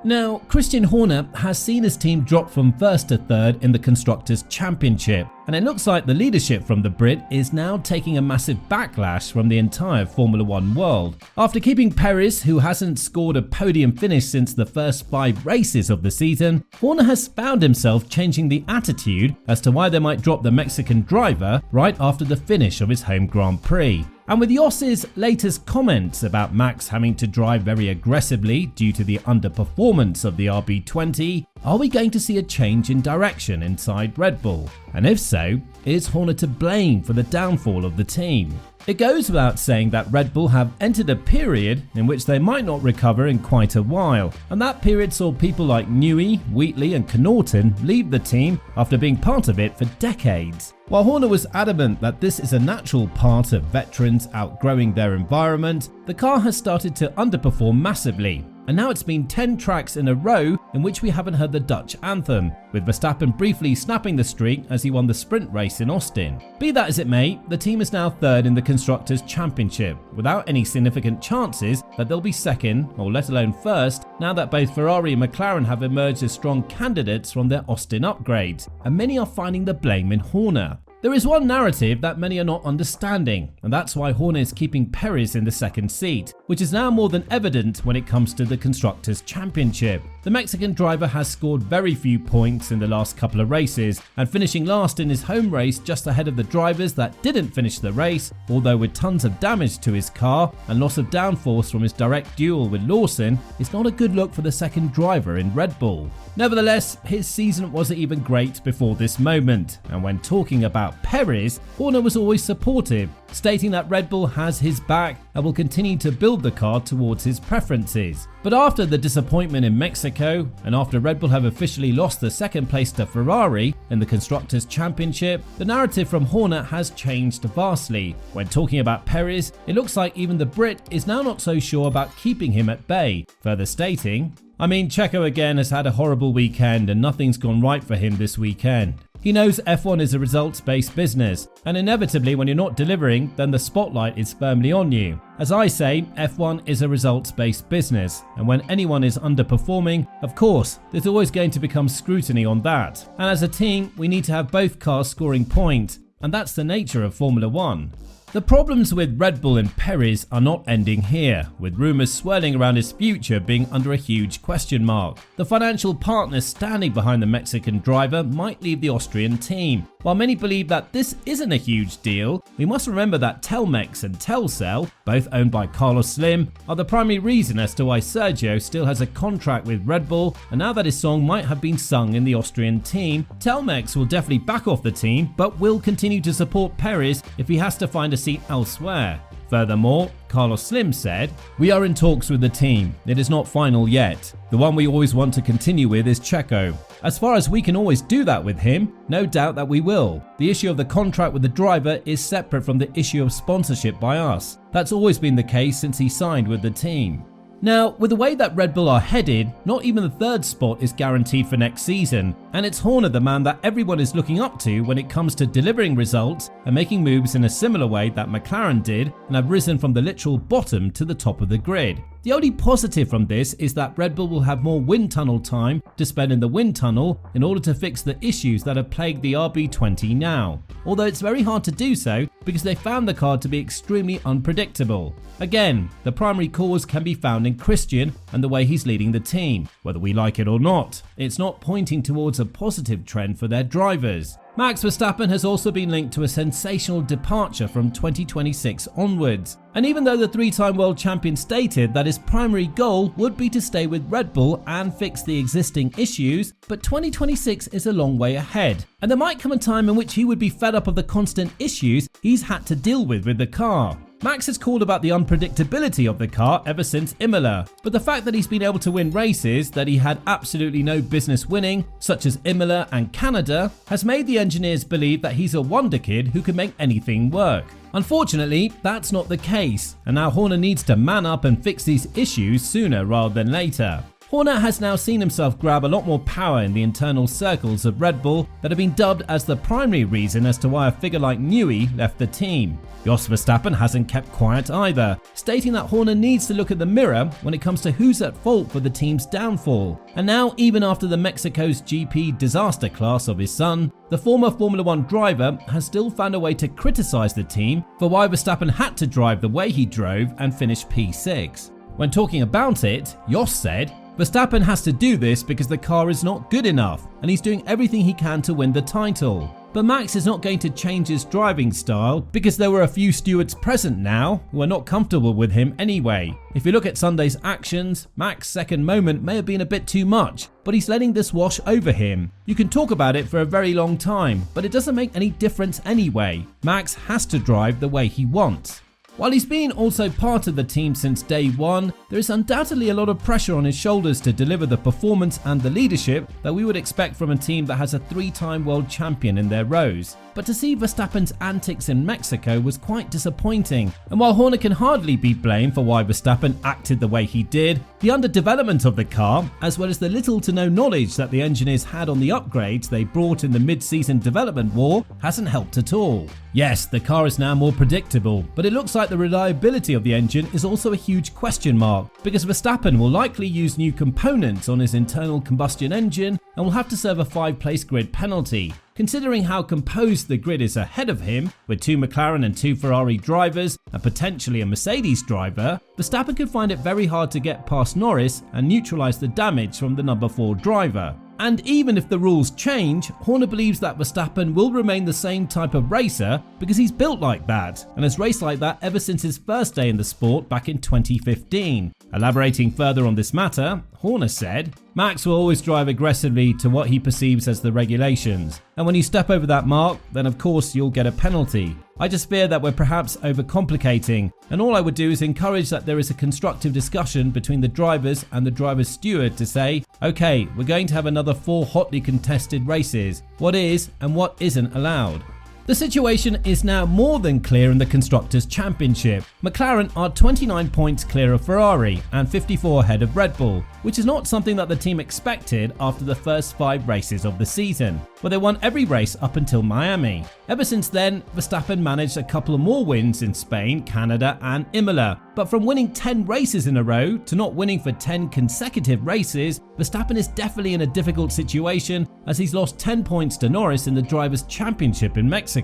Now, Christian Horner has seen his team drop from first to third in the Constructors' Championship, and it looks like the leadership from the Brit is now taking a massive backlash from the entire Formula One world. After keeping Perez, who hasn't scored a podium finish since the first 5 races of the season, Horner has found himself changing the attitude as to why they might drop the Mexican driver right after the finish of his home Grand Prix. And with Yoss's latest comments about Max having to drive very aggressively due to the underperformance of the RB20, are we going to see a change in direction inside Red Bull? And if so, is Horner to blame for the downfall of the team? It goes without saying that Red Bull have entered a period in which they might not recover in quite a while, and that period saw people like Newey, Wheatley and Connaughton leave the team after being part of it for decades. While Horner was adamant that this is a natural part of veterans outgrowing their environment, the car has started to underperform massively. And now it's been 10 tracks in a row in which we haven't heard the Dutch anthem, with Verstappen briefly snapping the streak as he won the sprint race in Austin. Be that as it may, the team is now third in the Constructors' Championship, without any significant chances that they'll be second, or let alone first, now that both Ferrari and McLaren have emerged as strong candidates from their Austin upgrades, and many are finding the blame in Horner. There is one narrative that many are not understanding, and that's why Horner is keeping Perez in the second seat, which is now more than evident when it comes to the Constructors' Championship. The Mexican driver has scored very few points in the last couple of races, and finishing last in his home race just ahead of the drivers that didn't finish the race, although with tons of damage to his car and loss of downforce from his direct duel with Lawson, is not a good look for the second driver in Red Bull. Nevertheless, his season wasn't even great before this moment, and when talking about Perez, Horner was always supportive, stating that Red Bull has his back and will continue to build the car towards his preferences. But after the disappointment in Mexico, and after Red Bull have officially lost the second place to Ferrari in the Constructors' Championship, the narrative from Horner has changed vastly. When talking about Perez, it looks like even the Brit is now not so sure about keeping him at bay, further stating, "I mean, Checo again has had a horrible weekend and nothing's gone right for him this weekend. He knows F1 is a results-based business, and inevitably when you're not delivering, then the spotlight is firmly on you. As I say, F1 is a results-based business, and when anyone is underperforming, of course, there's always going to become scrutiny on that. And as a team, we need to have both cars scoring points, and that's the nature of Formula One." The problems with Red Bull and Perez are not ending here, with rumours swirling around his future being under a huge question mark. The financial partners standing behind the Mexican driver might leave the Austrian team. While many believe that this isn't a huge deal, we must remember that Telmex and Telcel, both owned by Carlos Slim, are the primary reason as to why Sergio still has a contract with Red Bull, and now that his song might have been sung in the Austrian team, Telmex will definitely back off the team, but will continue to support Perez if he has to find a seat elsewhere. Furthermore, Carlos Slim said, "We are in talks with the team. It is not final yet. The one we always want to continue with is Checo. As far as we can always do that with him, no doubt that we will. The issue of the contract with the driver is separate from the issue of sponsorship by us. That's always been the case since he signed with the team." Now, with the way that Red Bull are headed, not even the third spot is guaranteed for next season, and it's Horner the man that everyone is looking up to when it comes to delivering results and making moves in a similar way that McLaren did and have risen from the literal bottom to the top of the grid. The only positive from this is that Red Bull will have more wind tunnel time to spend in the wind tunnel in order to fix the issues that have plagued the RB20 now, although it's very hard to do so because they found the car to be extremely unpredictable. Again, the primary cause can be found in Christian and the way he's leading the team. Whether we like it or not, it's not pointing towards a positive trend for their drivers. Max Verstappen has also been linked to a sensational departure from 2026 onwards. And even though the 3-time world champion stated that his primary goal would be to stay with Red Bull and fix the existing issues, but 2026 is a long way ahead. And there might come a time in which he would be fed up of the constant issues he's had to deal with the car. Max has called about the unpredictability of the car ever since Imola, but the fact that he's been able to win races that he had absolutely no business winning, such as Imola and Canada, has made the engineers believe that he's a wonder kid who can make anything work. Unfortunately, that's not the case, and now Horner needs to man up and fix these issues sooner rather than later. Horner has now seen himself grab a lot more power in the internal circles of Red Bull that have been dubbed as the primary reason as to why a figure like Newey left the team. Jos Verstappen hasn't kept quiet either, stating that Horner needs to look at the mirror when it comes to who's at fault for the team's downfall. And now, even after the Mexico's GP disaster class of his son, the former Formula 1 driver has still found a way to criticise the team for why Verstappen had to drive the way he drove and finish P6. When talking about it, Jos said, "Verstappen has to do this because the car is not good enough and he's doing everything he can to win the title. But Max is not going to change his driving style because there were a few stewards present now who are not comfortable with him anyway. If you look at Sunday's actions, Max's second moment may have been a bit too much, but he's letting this wash over him. You can talk about it for a very long time, but it doesn't make any difference anyway. Max has to drive the way he wants." While he's been also part of the team since day one, there is undoubtedly a lot of pressure on his shoulders to deliver the performance and the leadership that we would expect from a team that has a 3-time world champion in their rows. But to see Verstappen's antics in Mexico was quite disappointing, and while Horner can hardly be blamed for why Verstappen acted the way he did, the underdevelopment of the car, as well as the little to no knowledge that the engineers had on the upgrades they brought in the mid-season development war, hasn't helped at all. Yes, the car is now more predictable, but it looks like the reliability of the engine is also a huge question mark, because Verstappen will likely use new components on his internal combustion engine and will have to serve a 5-place grid penalty. Considering how composed the grid is ahead of him, with 2 McLaren and 2 Ferrari drivers and potentially a Mercedes driver, Verstappen could find it very hard to get past Norris and neutralise the damage from the number 4 driver. And even if the rules change, Horner believes that Verstappen will remain the same type of racer because he's built like that and has raced like that ever since his first day in the sport back in 2015. Elaborating further on this matter, Horner said, "Max will always drive aggressively to what he perceives as the regulations, and when you step over that mark, then of course you'll get a penalty. I just fear that we're perhaps overcomplicating, and all I would do is encourage that there is a constructive discussion between the drivers and the driver's steward to say, okay, we're going to have another 4 hotly contested races, what is and what isn't allowed." The situation is now more than clear in the Constructors' Championship. McLaren are 29 points clear of Ferrari and 54 ahead of Red Bull, which is not something that the team expected after the first 5 races of the season, where they won every race up until Miami. Ever since then, Verstappen managed a couple of more wins in Spain, Canada and Imola, but from winning 10 races in a row to not winning for 10 consecutive races, Verstappen is definitely in a difficult situation as he's lost 10 points to Norris in the Drivers' Championship in Mexico.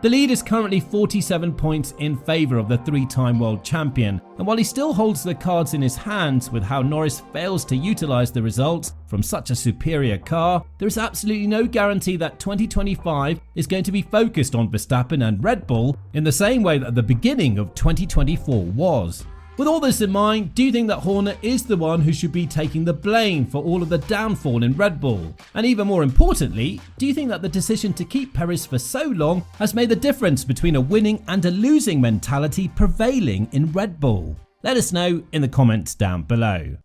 The lead is currently 47 points in favour of the 3-time world champion, and while he still holds the cards in his hands with how Norris fails to utilise the results from such a superior car, there is absolutely no guarantee that 2025 is going to be focused on Verstappen and Red Bull in the same way that the beginning of 2024 was. With all this in mind, do you think that Horner is the one who should be taking the blame for all of the downfall in Red Bull? And even more importantly, do you think that the decision to keep Perez for so long has made the difference between a winning and a losing mentality prevailing in Red Bull? Let us know in the comments down below.